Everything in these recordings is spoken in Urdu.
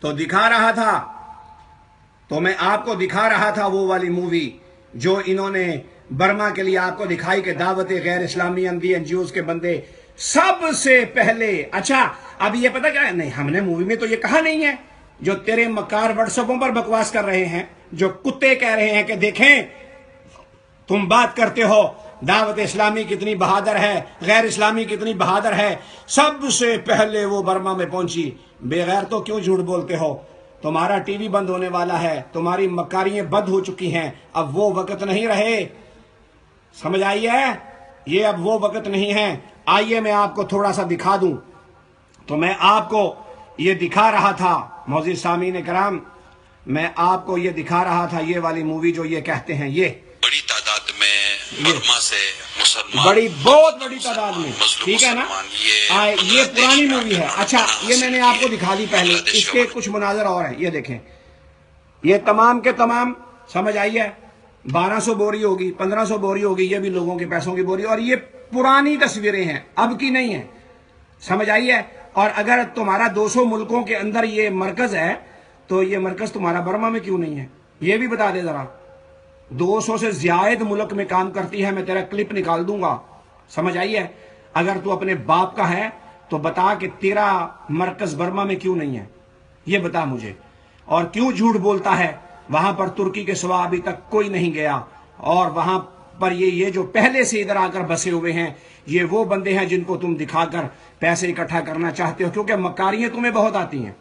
تو دکھا رہا تھا، تو میں آپ کو دکھا رہا تھا وہ والی مووی جو انہوں نے برما کے لیے آپ کو دکھائی کہ دعوت غیر اسلامی اندھی این جی اوز کے بندے سب سے پہلے. اچھا اب یہ پتہ کیا ہے، نہیں ہم نے مووی میں تو یہ کہا نہیں ہے. جو تیرے مکار واٹس ایپوں پر بکواس کر رہے ہیں، جو کتے کہہ رہے ہیں کہ دیکھیں تم بات کرتے ہو دعوت اسلامی کتنی بہادر ہے، غیر اسلامی کتنی بہادر ہے، سب سے پہلے وہ برما میں پہنچی. بے غیر تو کیوں جھوٹ بولتے ہو؟ تمہارا ٹی وی بند ہونے والا ہے، تمہاری مکاریاں بند ہو چکی ہیں، اب وہ وقت نہیں رہے. سمجھ آئی ہے؟ یہ اب وہ وقت نہیں ہے. آئیے میں آپ کو تھوڑا سا دکھا دوں. تو میں آپ کو یہ دکھا رہا تھا معزز سامعین کرام، میں آپ کو یہ دکھا رہا تھا یہ والی مووی جو یہ کہتے ہیں، یہ بڑی تعداد میں برما سے مسلمان، بڑی بہت بڑی تعداد میں، ٹھیک ہے نا. یہ پرانی مووی ہے. اچھا یہ میں نے آپ کو دکھا دی پہلے، اس کے کچھ مناظر اور ہیں. یہ دیکھیں، یہ تمام کے تمام، سمجھ آئی ہے، 1200 بوری ہوگی، 1500 بوری ہوگی، یہ بھی لوگوں کے پیسوں کی بوری، اور یہ پرانی تصویریں ہیں، اب کی نہیں ہیں. سمجھ آئی ہے؟ اور اگر تمہارا 200 ملکوں کے اندر یہ مرکز ہے تو یہ مرکز تمہارا برما میں کیوں نہیں ہے؟ یہ بھی بتا دے ذرا. 200 سے زائد ملک میں کام کرتی ہے، میں تیرا کلپ نکال دوں گا. سمجھ آئی ہے؟ اگر تو اپنے باپ کا ہے تو بتا کہ تیرا مرکز برما میں کیوں نہیں ہے، یہ بتا مجھے. اور کیوں جھوٹ بولتا ہے؟ وہاں پر ترکی کے سوا ابھی تک کوئی نہیں گیا، اور وہاں پر یہ جو پہلے سے ادھر آ کر بسے ہوئے ہیں، یہ وہ بندے ہیں جن کو تم دکھا کر پیسے اکٹھا کرنا چاہتے ہو، کیونکہ مکاریاں تمہیں بہت آتی ہیں.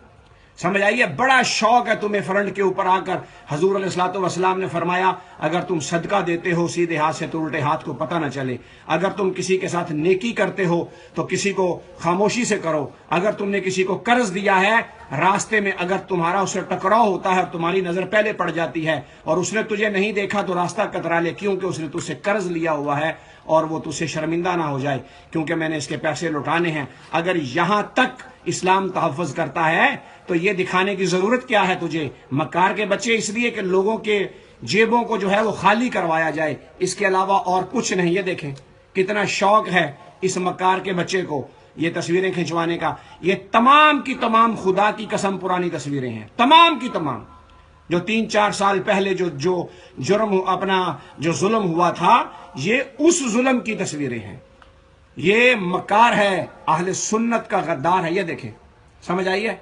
سمجھ آئیے؟ بڑا شوق ہے تمہیں فرنٹ کے اوپر آ کر. حضور علیہ الصلوۃ والسلام نے فرمایا اگر تم صدقہ دیتے ہو سیدھے ہاتھ سے تو الٹے ہاتھ کو پتہ نہ چلے. اگر تم کسی کے ساتھ نیکی کرتے ہو تو کسی کو خاموشی سے کرو. اگر تم نے کسی کو قرض دیا ہے، راستے میں اگر تمہارا اس سے ٹکراؤ ہوتا ہے اور تمہاری نظر پہلے پڑ جاتی ہے اور اس نے تجھے نہیں دیکھا تو راستہ کترا لے، کیونکہ اس نے تجھ سے قرض لیا ہوا ہے اور وہ تجھ سے شرمندہ نہ ہو جائے کیونکہ میں نے اس کے پیسے لوٹانے ہیں. اگر یہاں تک اسلام تحفظ کرتا ہے تو یہ دکھانے کی ضرورت کیا ہے تجھے؟ مکار کے بچے، اس لیے کہ لوگوں کے جیبوں کو جو ہے وہ خالی کروایا جائے، اس کے علاوہ اور کچھ نہیں. یہ دیکھیں کتنا شوق ہے اس مکار کے بچے کو یہ تصویریں کھنچوانے کا. یہ تمام کی تمام خدا کی قسم پرانی تصویریں ہیں، تمام کی تمام. جو 3-4 سال پہلے جو جرم اپنا جو ظلم ہوا تھا، یہ اس ظلم کی تصویریں ہیں. یہ مکار ہے، اہل سنت کا غدار ہے. یہ دیکھیں، سمجھ آئی ہے؟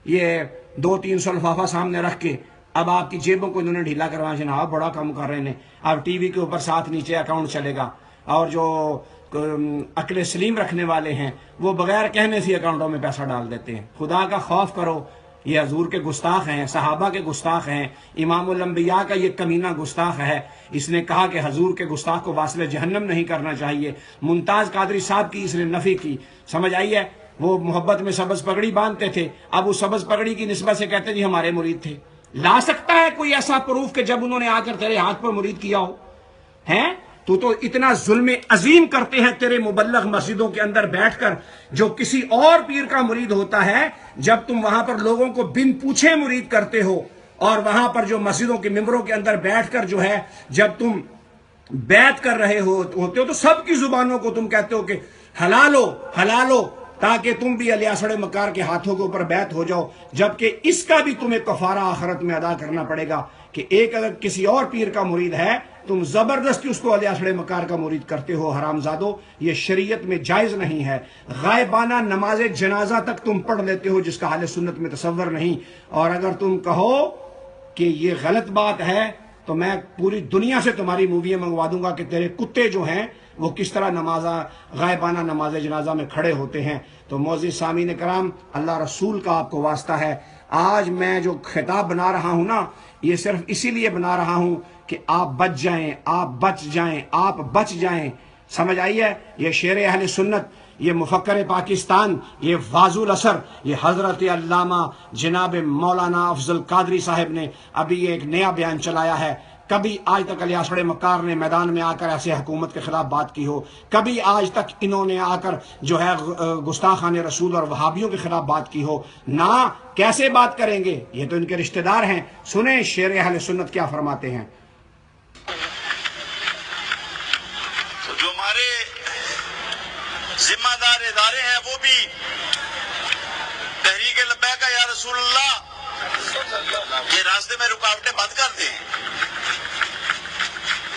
یہ 200-300 لفافہ سامنے رکھ کے اب آپ کی جیبوں کو انہوں نے ڈھیلا کروانا. جناب بڑا کام کر رہے ہیں. اب ٹی وی کے اوپر ساتھ نیچے اکاؤنٹ چلے گا، اور جو عقل سلیم رکھنے والے ہیں وہ بغیر کہنے سے اکاؤنٹوں میں پیسہ ڈال دیتے ہیں. خدا کا خوف کرو. یہ حضور کے گستاخ ہیں، صحابہ کے گستاخ ہیں، امام الانبیاء کا یہ کمینہ گستاخ ہے. اس نے کہا کہ حضور کے گستاخ کو واصل جہنم نہیں کرنا چاہیے. ممتاز قادری صاحب کی اس نے نفی کی. سمجھ آئی ہے؟ وہ محبت میں سبز پگڑی باندھتے تھے، اب اس سبز پگڑی کی نسبت سے کہتے جی ہمارے مرید تھے. لا سکتا ہے کوئی ایسا پروف کہ جب انہوں نے آ کر تیرے ہاتھ پر مرید کیا ہو؟ ہیں تو اتنا ظلم عظیم کرتے ہیں تیرے مبلغ مسجدوں کے اندر بیٹھ کر. جو کسی اور پیر کا مرید ہوتا ہے، جب تم وہاں پر لوگوں کو بن پوچھے مرید کرتے ہو، اور وہاں پر جو مسجدوں کے ممبروں کے اندر بیٹھ کر جو ہے جب تم بیعت کر رہے ہوتے ہو تو سب کی زبانوں کو تم کہتے ہو کہ حلالو حلالو، تاکہ تم بھی الیاسڑ مکار کے ہاتھوں کے اوپر بیعت ہو جاؤ. جبکہ اس کا بھی تمہیں کفارہ آخرت میں ادا کرنا پڑے گا کہ ایک اگر کسی اور پیر کا مرید ہے تم زبردستی اس کو الیاسڑ مکار کا مرید کرتے ہو. حرام زادو، یہ شریعت میں جائز نہیں ہے. غائبانہ نماز جنازہ تک تم پڑھ لیتے ہو جس کا اہل سنت میں تصور نہیں. اور اگر تم کہو کہ یہ غلط بات ہے تو میں پوری دنیا سے تمہاری موویاں منگوا دوں گا کہ تیرے کتے جو ہیں وہ کس طرح غائبانہ نماز جنازہ میں کھڑے ہوتے ہیں. تو معزز سامعین کرام، اللہ رسول کا آپ کو واسطہ ہے، آج میں جو خطاب بنا رہا ہوں نا، یہ صرف اسی لیے بنا رہا ہوں کہ آپ بچ جائیں، آپ بچ جائیں، آپ بچ جائیں. سمجھ آئی ہے؟ یہ شیر اہل سنت، یہ مفکر پاکستان، یہ واضح الاثر، یہ حضرت علامہ جناب مولانا افضل قادری صاحب نے ابھی یہ ایک نیا بیان چلایا ہے. کبھی آج تک الیاسڑ مکار نے میدان میں آ کر ایسے حکومت کے خلاف بات کی ہو؟ کبھی آج تک انہوں نے آ کر جو ہے گستاخان رسول اور وہابیوں کے خلاف بات کی ہو؟ نہ، کیسے بات کریں گے؟ یہ تو ان کے رشتہ دار ہیں. سنیں شیر اہل سنت کیا فرماتے ہیں. جو ہمارے ذمہ دار ادارے ہیں وہ بھی تحریک لبیک یا رسول اللہ یہ راستے میں رکاوٹیں بند کر دیں.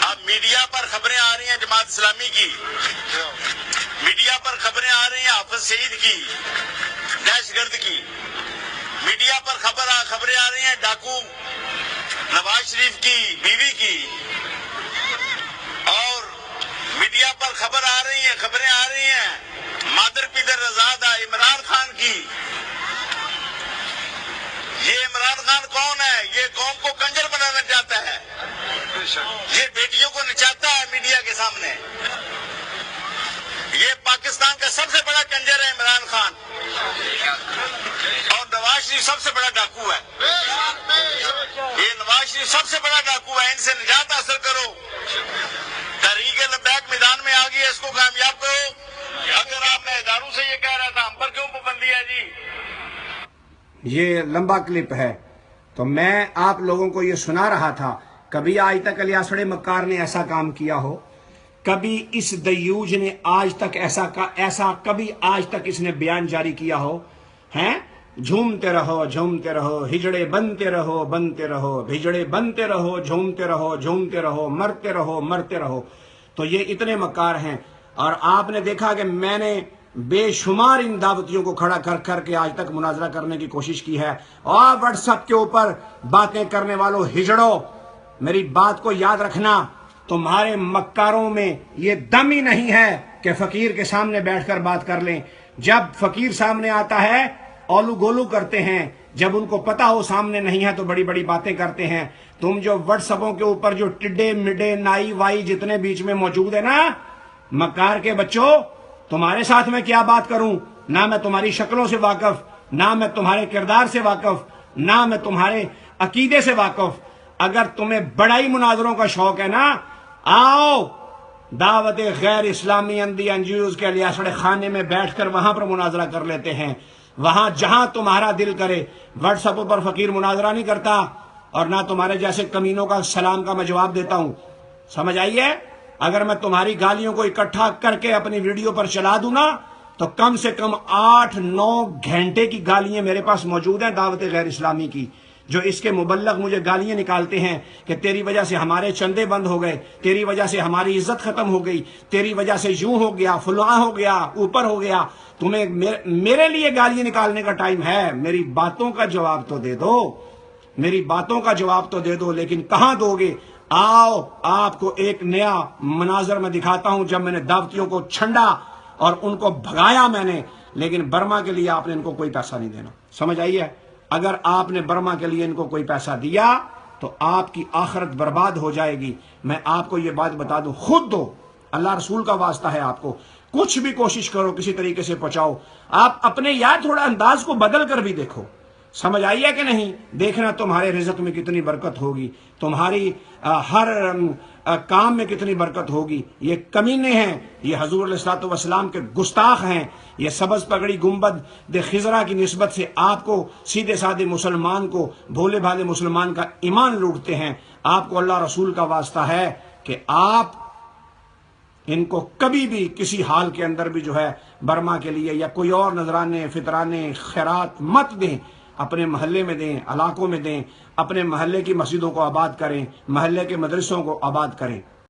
اب میڈیا پر خبریں آ رہی ہیں جماعت اسلامی کی، میڈیا پر خبریں آ رہی ہیں حافظ سعید کی، دہشت گرد کی، میڈیا پر خبریں آ رہی ہیں ڈاکو نواز شریف کی بیوی کی، اور میڈیا پر خبریں آ رہی ہیں مادر پیدر رضادہ عمران خان کی. یہ عمران خان کون ہے؟ یہ قوم کو کنجر بنانا چاہتا ہے، یہ بیٹیوں کو نچاتا ہے میڈیا کے سامنے. یہ پاکستان کا سب سے بڑا کنجر ہے عمران خان، اور نواز شریف سب سے بڑا ڈاکو ہے. یہ نواز شریف سب سے بڑا ڈاکو ہے، ان سے نجات حاصل کرو. تحریک لبیک میدان میں آ گئی ہے، اس کو کامیاب کرو. اگر آپ نے اداروں سے یہ کہہ رہا تھا ہم پر کیوں پابندی ہے جی؟ یہ لمبا کلپ ہے تو میں آپ لوگوں کو یہ سنا رہا تھا. کبھی آج تک الیاس بڑے مکار نے ایسا کام کیا ہو؟ کبھی اس دیوج نے آج تک ایسا کبھی آج تک اس نے بیان جاری کیا ہو؟ ہیں جھومتے رہو جھومتے رہو، ہجڑے بنتے رہو بنتے رہو، ہجڑے بنتے رہو، جھومتے رہو جھومتے رہو، مرتے رہو مرتے رہو. تو یہ اتنے مکار ہیں. اور آپ نے دیکھا کہ میں نے بے شمار ان دعوتیوں کو کھڑا کر کر کے آج تک مناظرہ کرنے کی کوشش کی ہے. اور واٹس ایپ کے اوپر باتیں کرنے والوں ہجڑو، میری بات کو یاد رکھنا، تمہارے مکاروں میں یہ دم ہی نہیں ہے کہ فقیر کے سامنے بیٹھ کر بات کر لیں. جب فقیر سامنے آتا ہے اولو گولو کرتے ہیں، جب ان کو پتا ہو سامنے نہیں ہے تو بڑی بڑی باتیں کرتے ہیں. تم جو واٹس ایپوں کے اوپر جو ٹڈے مڈے نائی وائی جتنے بیچ میں موجود ہے نا، مکار کے بچوں، تمہارے ساتھ میں کیا بات کروں؟ نہ میں تمہاری شکلوں سے واقف، نہ میں تمہارے کردار سے واقف، نہ میں تمہارے عقیدے سے واقف. اگر تمہیں بڑائی مناظروں کا شوق ہے نا، آؤ دعوت غیر اسلامی اندی انجیوز کے الیاس بڑے خانے میں بیٹھ کر وہاں پر مناظرہ کر لیتے ہیں. وہاں جہاں تمہارا دل کرے. واٹس ایپ پر فقیر مناظرہ نہیں کرتا، اور نہ تمہارے جیسے کمینوں کا سلام کا میں جواب دیتا ہوں. سمجھ آئیے؟ اگر میں تمہاری گالیوں کو اکٹھا کر کے اپنی ویڈیو پر چلا دوں نا تو کم سے کم 8-9 گھنٹے کی گالیاں میرے پاس موجود ہیں دعوت غیر اسلامی کی، جو اس کے مبلغ مجھے گالیاں نکالتے ہیں کہ تیری وجہ سے ہمارے چندے بند ہو گئے، تیری وجہ سے ہماری عزت ختم ہو گئی، تیری وجہ سے یوں ہو گیا، فلاں ہو گیا، اوپر ہو گیا. تمہیں میرے لیے گالیاں نکالنے کا ٹائم ہے؟ میری باتوں کا جواب تو دے دو، میری باتوں کا جواب تو دے دو. لیکن کہاں دو گے؟ آؤ آپ کو ایک نیا مناظر میں دکھاتا ہوں جب میں نے دعوتیوں کو چھنڈا اور ان کو بھگایا میں نے. لیکن برما کے لیے آپ نے ان کو کوئی پیسہ نہیں دینا. سمجھ آئیے؟ اگر آپ نے برما کے لیے ان کو کوئی پیسہ دیا تو آپ کی آخرت برباد ہو جائے گی. میں آپ کو یہ بات بتا دوں، خود دو، اللہ رسول کا واسطہ ہے. آپ کو کچھ بھی کوشش کرو کسی طریقے سے پہنچاؤ. آپ اپنے یاد تھوڑا انداز کو بدل کر بھی دیکھو. سمجھ آئیے کہ نہیں؟ دیکھنا تمہارے رزق میں کتنی برکت ہوگی، تمہاری ہر کام میں کتنی برکت ہوگی. یہ کمینے ہیں، یہ حضور علیہ الصلوۃ والسلام کے گستاخ ہیں. یہ سبز پگڑی گنبد خضرا کی نسبت سے آپ کو سیدھے سادے مسلمان کو، بھولے بھالے مسلمان کا ایمان لوٹتے ہیں. آپ کو اللہ رسول کا واسطہ ہے کہ آپ ان کو کبھی بھی کسی حال کے اندر بھی جو ہے برما کے لیے یا کوئی اور نذرانے فطرانے خیرات مت دیں. اپنے محلے میں دیں، علاقوں میں دیں، اپنے محلے کی مسجدوں کو آباد کریں، محلے کے مدرسوں کو آباد کریں.